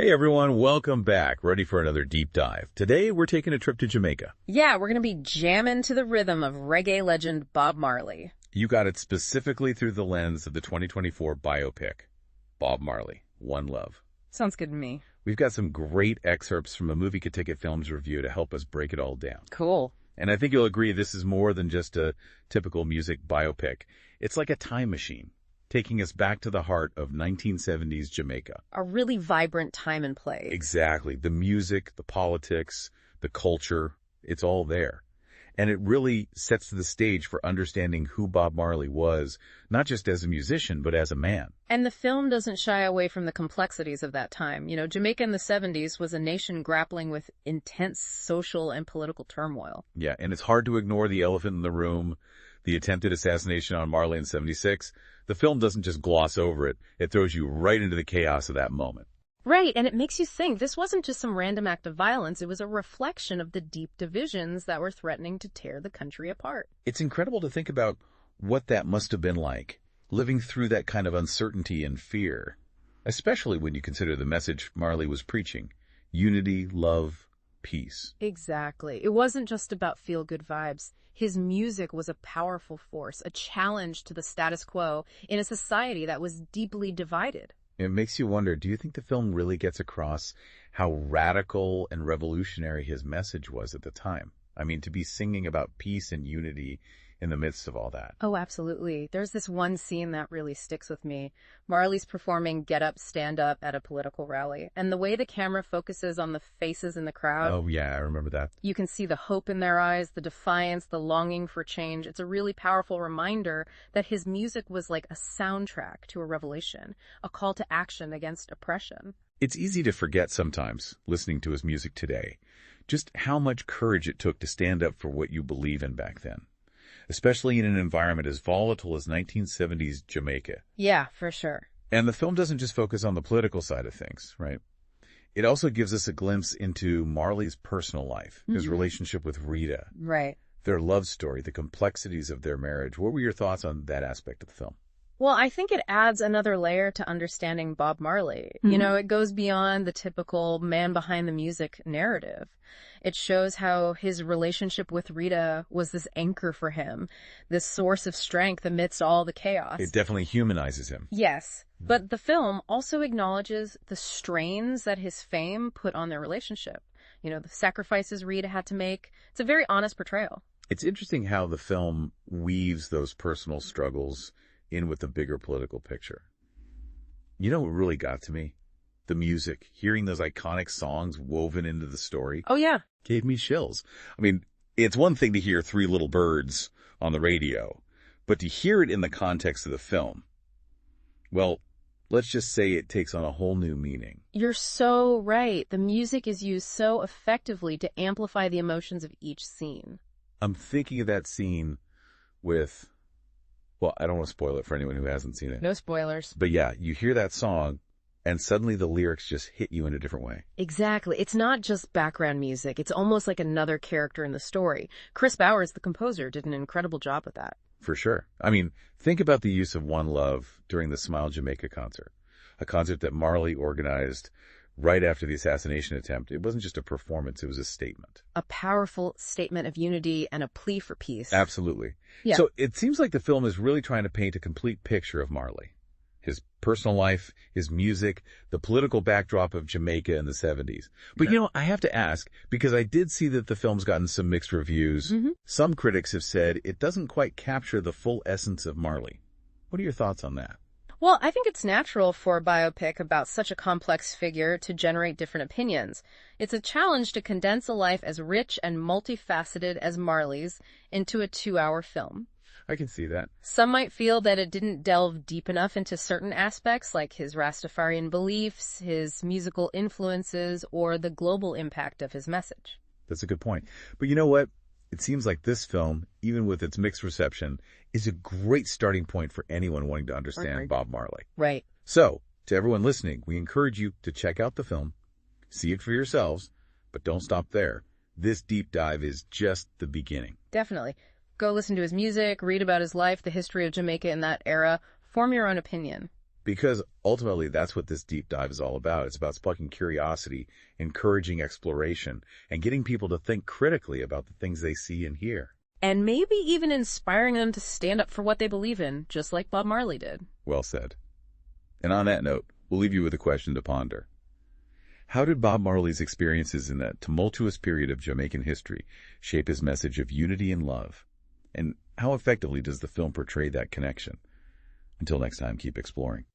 Hey everyone, welcome back. Ready for another deep dive. Today we're taking a trip to Jamaica. Yeah, we're going to be jamming to the rhythm of reggae legend Bob Marley. You got it specifically through the lens of the 2024 biopic, Bob Marley, One Love. Sounds good to me. We've got some great excerpts from a MovieKaTicket Films Review to help us break it all down. Cool. And I think you'll agree this is more than just a typical music biopic. It's like a time machine, taking us back to the heart of 1970s Jamaica. A really vibrant time and place. Exactly. The music, the politics, the culture, it's all there. And it really sets the stage for understanding who Bob Marley was, not just as a musician, but as a man. And the film doesn't shy away from the complexities of that time. You know, Jamaica in the 70s was a nation grappling with intense social and political turmoil. Yeah, and it's hard to ignore the elephant in the room, the attempted assassination on Marley in '76. The film doesn't just gloss over it. It throws you right into the chaos of that moment. Right, and it makes you think this wasn't just some random act of violence. It was a reflection of the deep divisions that were threatening to tear the country apart. It's incredible to think about what that must have been like, living through that kind of uncertainty and fear, especially when you consider the message Marley was preaching: unity, love, peace. Exactly. It wasn't just about feel-good vibes. His music was a powerful force, a challenge to the status quo in a society that was deeply divided. It makes you wonder, do you think the film really gets across how radical and revolutionary his message was at the time? I mean, to be singing about peace and unity in the midst of all that. Oh, absolutely. There's this one scene that really sticks with me. Marley's performing Get Up, Stand Up at a political rally. And the way the camera focuses on the faces in the crowd. Oh, yeah, I remember that. You can see the hope in their eyes, the defiance, the longing for change. It's a really powerful reminder that his music was like a soundtrack to a revelation, a call to action against oppression. It's easy to forget sometimes, listening to his music today, just how much courage it took to stand up for what you believe in back then, especially in an environment as volatile as 1970s Jamaica. Yeah, for sure. And the film doesn't just focus on the political side of things, right? It also gives us a glimpse into Marley's personal life, his relationship with Rita. Right. Their love story, the complexities of their marriage. What were your thoughts on that aspect of the film? Well, I think it adds another layer to understanding Bob Marley. You know, it goes beyond the typical man behind the music narrative. It shows how his relationship with Rita was this anchor for him, this source of strength amidst all the chaos. It definitely humanizes him. Yes, but the film also acknowledges the strains that his fame put on their relationship. You know, the sacrifices Rita had to make. It's a very honest portrayal. It's interesting how the film weaves those personal struggles in with the bigger political picture. You know what really got to me? The music. Hearing those iconic songs woven into the story. Oh, yeah. Gave me chills. I mean, it's one thing to hear Three Little Birds on the radio, but to hear it in the context of the film, well, let's just say it takes on a whole new meaning. You're so right. The music is used so effectively to amplify the emotions of each scene. I'm thinking of that scene with, well, I don't want to spoil it for anyone who hasn't seen it. No spoilers. But yeah, you hear that song, and suddenly the lyrics just hit you in a different way. Exactly. It's not just background music. It's almost like another character in the story. Chris Bowers, the composer, did an incredible job with that. For sure. I mean, think about the use of One Love during the Smile Jamaica concert, a concert that Marley organized right after the assassination attempt. It wasn't just a performance, it was a statement. A powerful statement of unity and a plea for peace. Absolutely. Yeah. So it seems like the film is really trying to paint a complete picture of Marley. His personal life, his music, the political backdrop of Jamaica in the 70s. But you know, I have to ask, because I did see that the film's gotten some mixed reviews. Some critics have said it doesn't quite capture the full essence of Marley. What are your thoughts on that? Well, I think it's natural for a biopic about such a complex figure to generate different opinions. It's a challenge to condense a life as rich and multifaceted as Marley's into a 2-hour film. I can see that. Some might feel that it didn't delve deep enough into certain aspects like his Rastafarian beliefs, his musical influences, or the global impact of his message. That's a good point. But you know what? It seems like this film, even with its mixed reception, is a great starting point for anyone wanting to understand Bob Marley. Right. So, to everyone listening, we encourage you to check out the film, see it for yourselves, but don't stop there. This deep dive is just the beginning. Definitely. Go listen to his music, read about his life, the history of Jamaica in that era, form your own opinion. Because ultimately that's what this deep dive is all about. It's about sparking curiosity, encouraging exploration, and getting people to think critically about the things they see and hear. And maybe even inspiring them to stand up for what they believe in, just like Bob Marley did. Well said. And on that note, we'll leave you with a question to ponder. How did Bob Marley's experiences in that tumultuous period of Jamaican history shape his message of unity and love? And how effectively does the film portray that connection? Until next time, keep exploring.